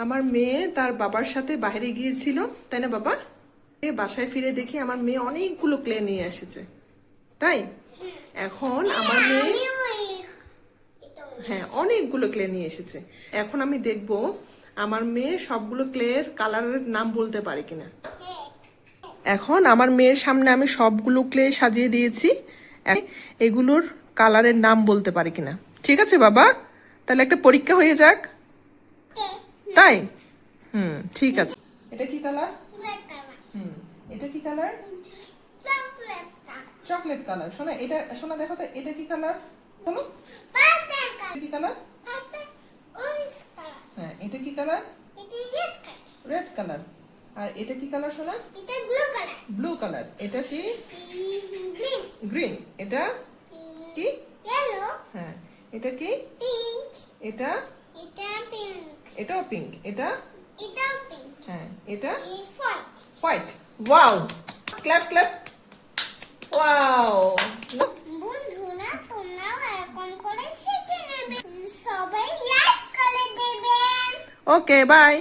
আমার মেয়ে তার বাবার সাথে বাইরে গিয়েছিল, তাই না বাবা? বাসায় ফিরে দেখি আমার মেয়ে অনেকগুলো ক্লে নিয়ে এসেছে, তাই এখন আমার মেয়ে হ্যাঁ অনেকগুলো ক্লে নিয়ে এসেছে। এখন আমি দেখব আমার মেয়ে সবগুলো ক্লের কালারের নাম বলতে পারে কিনা। এখন আমার মেয়ের সামনে আমি সবগুলো ক্লে সাজিয়ে দিয়েছি, এগুলোর কালারের নাম বলতে পারে কিনা। ঠিক আছে বাবা, তাহলে একটা পরীক্ষা হয়ে যাক, তাই? ঠিক আছে। এটা কি কালার? এটা কি কালার? Chocolate colour. শোনা এটা, শোনা দেখো তো এটা কি কালার বলো। কি কালার? হ্যাঁ এটা কি কালার? Red colour. আর এটা কি কালার শোনা? Blue colour. এটা কি? গ্রিন। এটা কি? হ্যাঁ এটা কি? এটা এটাও পিঙ্ক। এটা হ্যাঁ এটা white. Wow, clap clap. Wow. বন্ধুরা তোমরাও এরকম করে শিখে নেবে, সবাই লাইক করে দেবেন। Okay bye.